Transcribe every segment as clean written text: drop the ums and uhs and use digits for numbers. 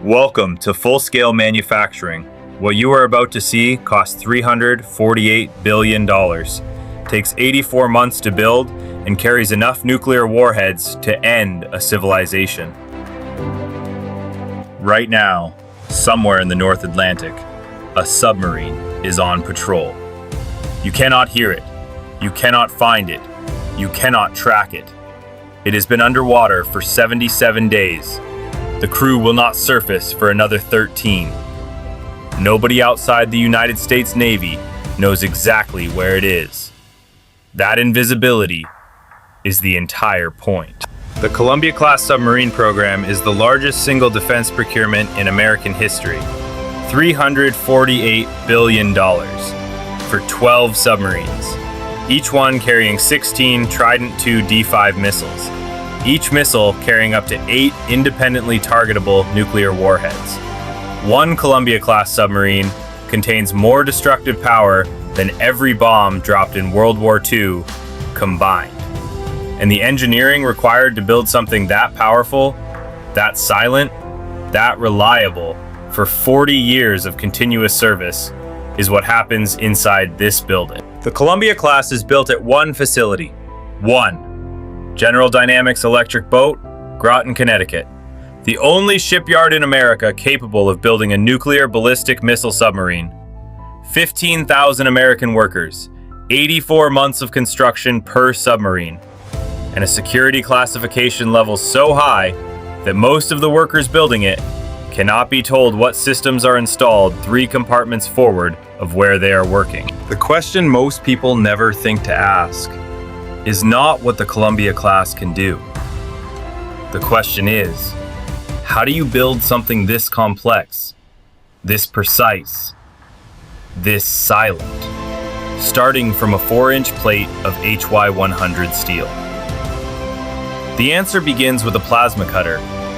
Welcome to full-scale manufacturing. What you are about to see costs $348 billion, takes 84 months to build, and carries enough nuclear warheads to end a civilization. Right now, somewhere in the North Atlantic, a submarine is on patrol. You cannot hear it. You cannot find it. You cannot track it. It has been underwater for 77 days. The crew will not surface for another 13. Nobody outside the United States Navy knows exactly where it is. That invisibility is the entire point. The Columbia-class submarine program is the largest single defense procurement in American history. $348 billion for 12 submarines, each one carrying 16 Trident II D5 missiles, each missile carrying up to 8 independently targetable nuclear warheads. One Columbia-class submarine contains more destructive power than every bomb dropped in World War II combined. And the engineering required to build something that powerful, that silent, that reliable for 40 years of continuous service is what happens inside this building. The Columbia-class is built at one facility. One. General Dynamics Electric Boat, Groton, Connecticut. The only shipyard in America capable of building a nuclear ballistic missile submarine. 15,000 American workers, 84 months of construction per submarine, and a security classification level so high that most of the workers building it cannot be told what systems are installed 3 compartments forward of where they are working. The question most people never think to ask is not what the Columbia-class can do. The question is, how do you build something this complex, this precise, this silent, starting from a 4-inch plate of HY100 steel? The answer begins with a plasma cutter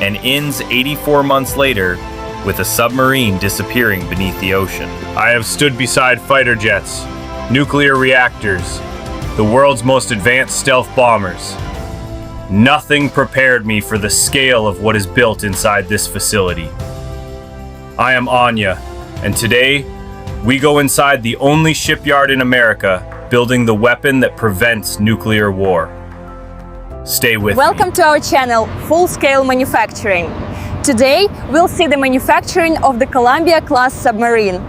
and ends 84 months later with a submarine disappearing beneath the ocean. I have stood beside fighter jets, nuclear reactors, the world's most advanced stealth bombers. Nothing prepared me for the scale of what is built inside this facility. I am Anya, and today we go inside the only shipyard in America building the weapon that prevents nuclear war. Stay with me. Welcome to our channel, Full Scale Manufacturing. Today, we'll see the manufacturing of the Columbia-class submarine.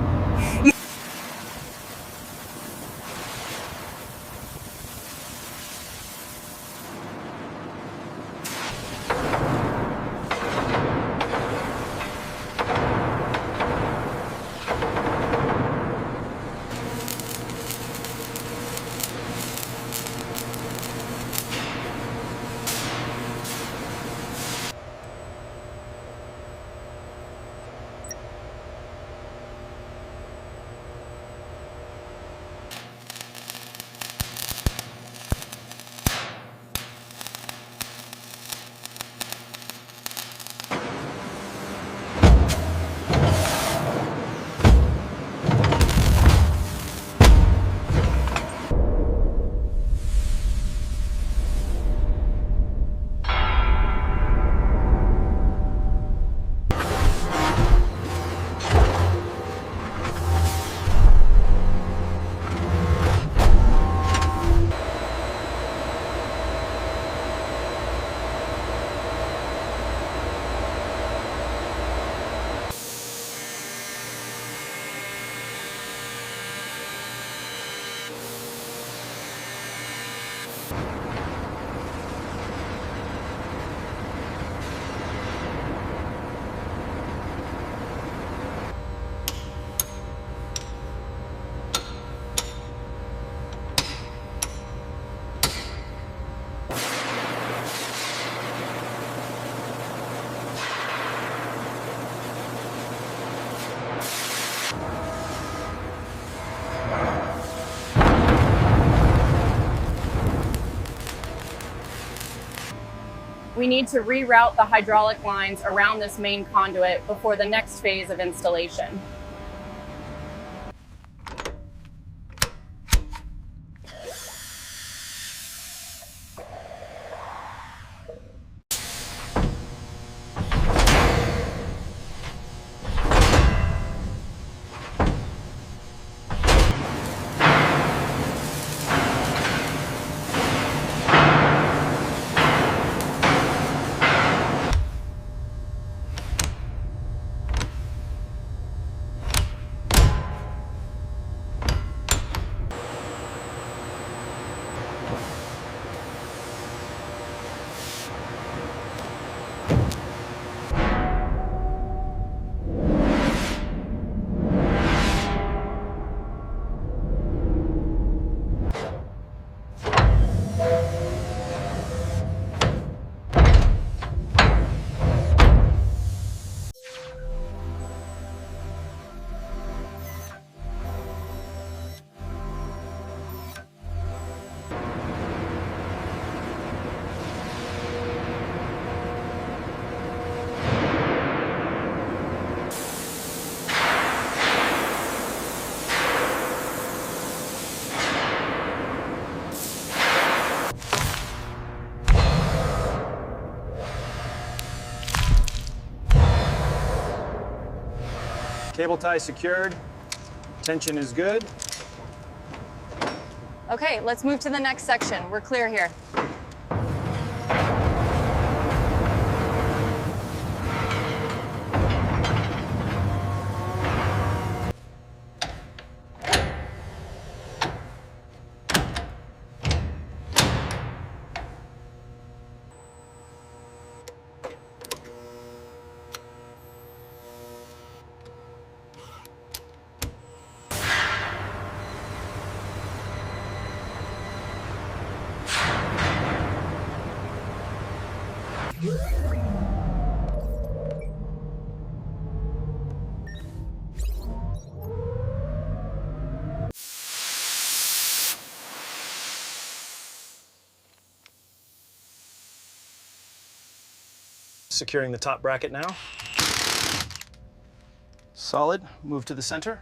We need to reroute the hydraulic lines around this main conduit before the next phase of installation. Cable tie secured. Tension is good. Okay, let's move to the next section. We're clear here. Securing the top bracket now. Solid. Move to the center.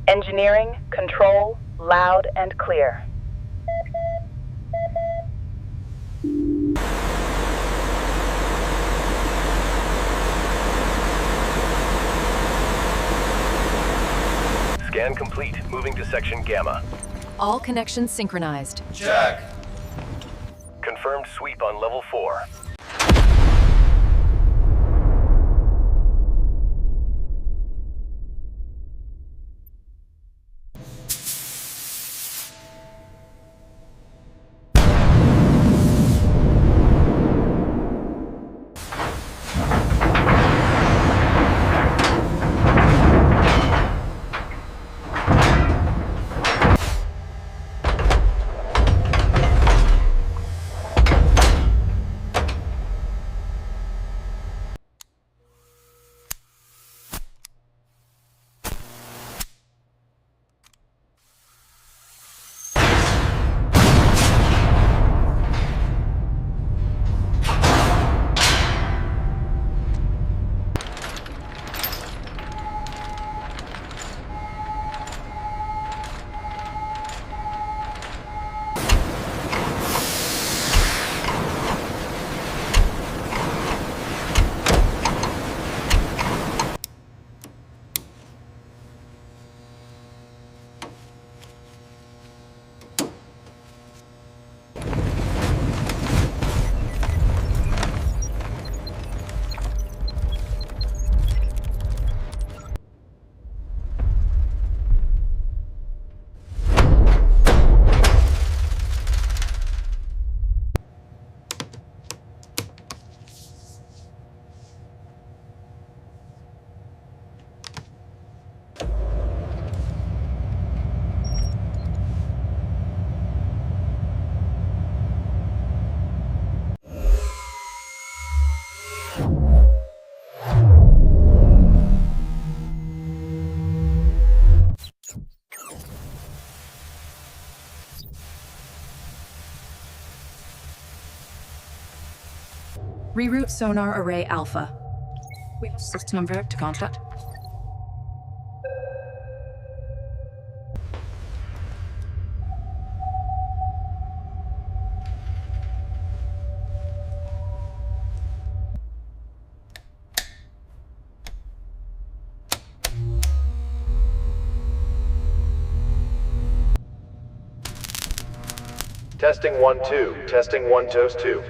Engineering, control, loud and clear. Scan complete. Moving to section Gamma. All connections synchronized. Check. Confirmed sweep on level 4. Reroute sonar array Alpha. We have system number to contact. Testing 1 2. Testing 1 toast 2.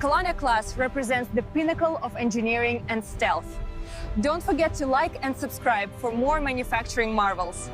Columbia class represents the pinnacle of engineering and stealth. Don't forget to like and subscribe for more manufacturing marvels.